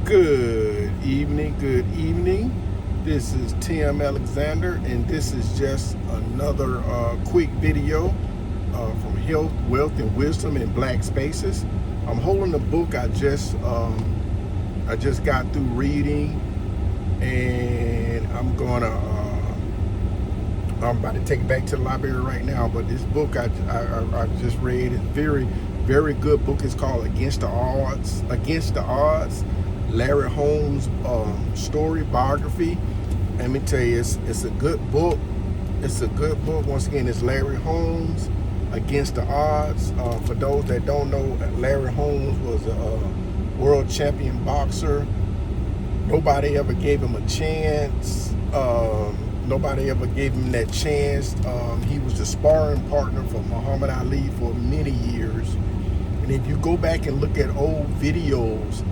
Good evening, good evening. This is Tim Alexander, and this is just another quick video from Health, Wealth, and Wisdom in Black Spaces. I'm holding a book I just got through reading, and I'm about to take it back to the library right now. But this book I just read is very good book. It's called Against the Odds. Against the Odds. Larry Holmes' story biography. Let me tell you, it's a good book. It's a good book. Once again, it's Larry Holmes, Against the Odds. For those that don't know, Larry Holmes was a world champion boxer. Nobody ever gave him a chance. Nobody ever gave him that chance. He was the sparring partner for Muhammad Ali for many years. And if you go back and look at old videos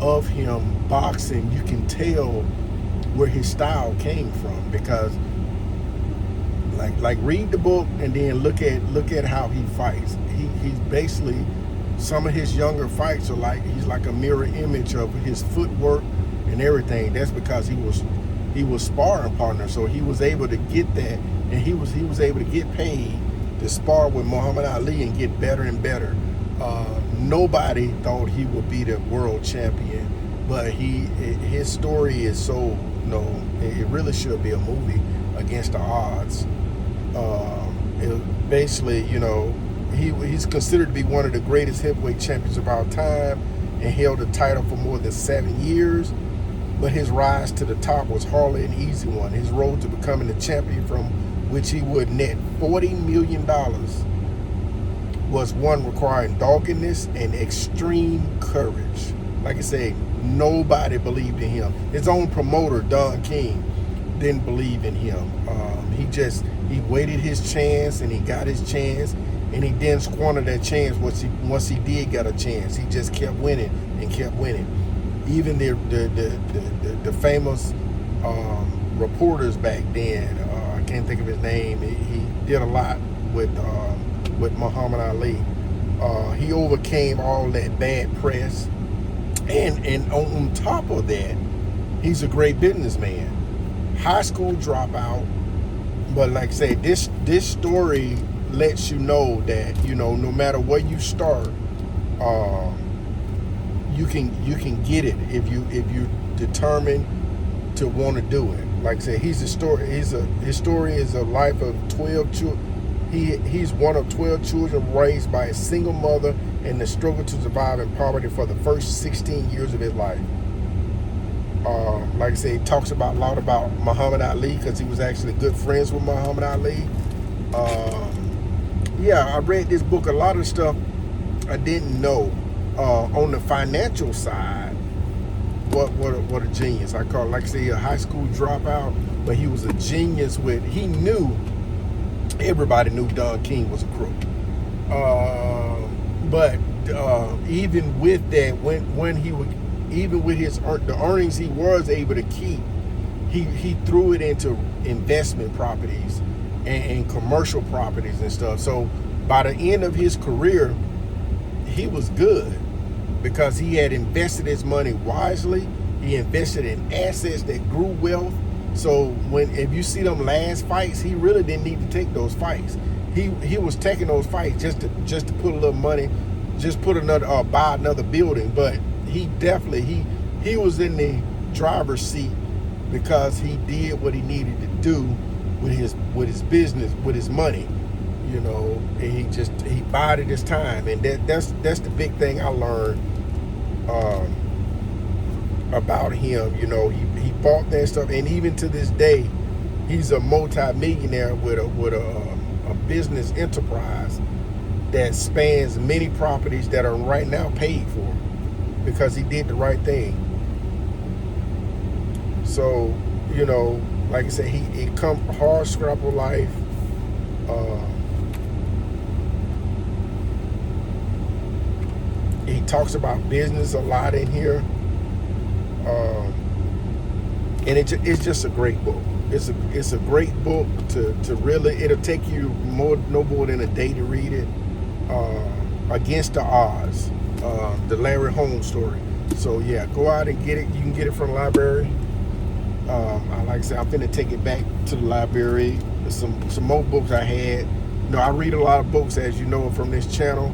of him boxing, you can tell where his style came from, because like read the book and then look at how he fights. He's basically, some of his younger fights are he's like a mirror image of his footwork and everything. That's because he was sparring partner, so he was able to get that, and he was able to get paid to spar with Muhammad Ali and get better and better. Nobody thought he would be the world champion, but his story is so, it really should be a movie, Against the Odds. Basically, he's considered to be one of the greatest heavyweight champions of our time, and held the title for more than 7 years. But his rise to the top was hardly an easy one. His road to becoming the champion, from which he would net $40 million, was one requiring doggedness and extreme courage. Like I said, nobody believed in him. His own promoter, Don King, didn't believe in him. He waited his chance, and he got his chance, and he didn't squander that chance once he did get a chance. He just kept winning and kept winning. Even the famous reporters back then, I can't think of his name. He did a lot with Muhammad Ali. He overcame all that bad press, and on top of that, he's a great businessman. High school dropout, but like I say, this story lets you know that no matter where you start, you can get it if you determined to want to do it. Like I say, his story is a life of 12 children. He's one of 12 children raised by a single mother, and the struggle to survive in poverty for the first 16 years of his life. Like I say, he talks a lot about Muhammad Ali, because he was actually good friends with Muhammad Ali. Yeah, I read this book. A lot of stuff I didn't know. On the financial side, what a genius. I call it, like I say, a high school dropout, but he was a genius he knew, everybody knew Don King was a crook. But even with that, even with the earnings he was able to keep, he threw it into investment properties and commercial properties and stuff. So by the end of his career, he was good, because he had invested his money wisely. He invested in assets that grew wealth. So if you see them last fights, he really didn't need to take those fights. He was taking those fights just to put a little money, just buy another building. But he definitely he was in the driver's seat, because he did what he needed to do with his business, with his money. And he bided his time, and that's the big thing I learned about him. He bought that stuff, and even to this day, he's a multi-millionaire with a business enterprise that spans many properties that are right now paid for, because he did the right thing. So, like I said, he come hard scrapple life. He talks about business a lot in here, and it's just a great book. It's a great book to really. It'll take you no more than a day to read it. Against the Odds. The Larry Holmes story. So yeah, go out and get it. You can get it from the library. Like I said, I'm finna take it back to the library. There's some more books I had. I read a lot of books, as you know, from this channel.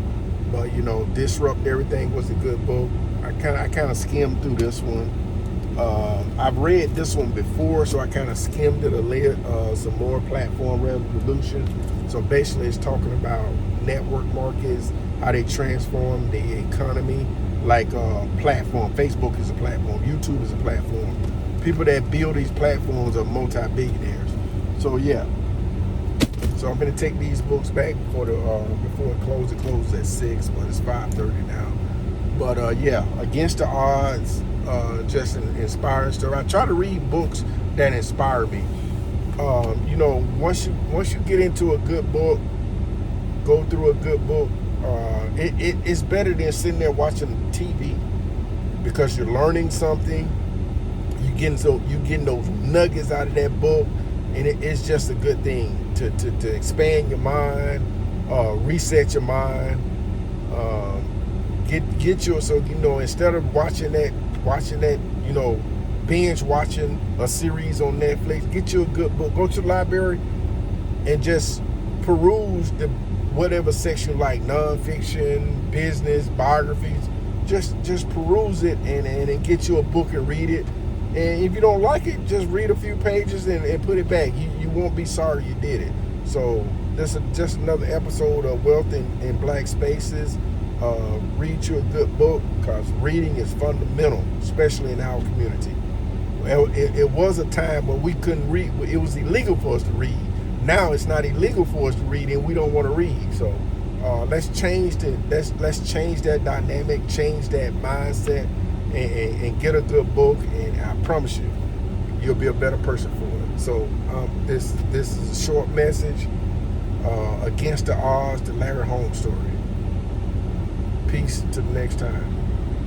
But Disrupt Everything was a good book. I kind of skimmed through this one. I've read this one before, so I kind of skimmed it a little. Some more Platform Revolution. So basically, it's talking about network markets, how they transform the economy. Like platform, Facebook is a platform, YouTube is a platform. People that build these platforms are multi-billionaires. So yeah. So I'm gonna take these books back before it closes. It closes at 6, but it's 5:30 now. But yeah, Against the Odds, just an inspiring story. I try to read books that inspire me. Once you get into a good book, go through a good book. It's better than sitting there watching TV, because you're learning something. You're getting those nuggets out of that book, and it's just a good thing to expand your mind, reset your mind, get your, so instead of watching that binge watching a series on Netflix, get you a good book. Go to the library and just peruse whatever section you like, nonfiction, business, biographies. Just peruse it and get you a book and read it. And if you don't like it, just read a few pages and put it back. You won't be sorry you did it. So this is just another episode of Wealth in Black Spaces. Read you a good book, because reading is fundamental, especially in our community. Well, it was a time when we couldn't read. It was illegal for us to read. Now it's not illegal for us to read, and we don't want to read. So let's change that dynamic, change that mindset, and get a good book, and I promise you'll be a better person for it. So this is a short message. Against the Odds, the Larry Holmes story. Peace to the next time.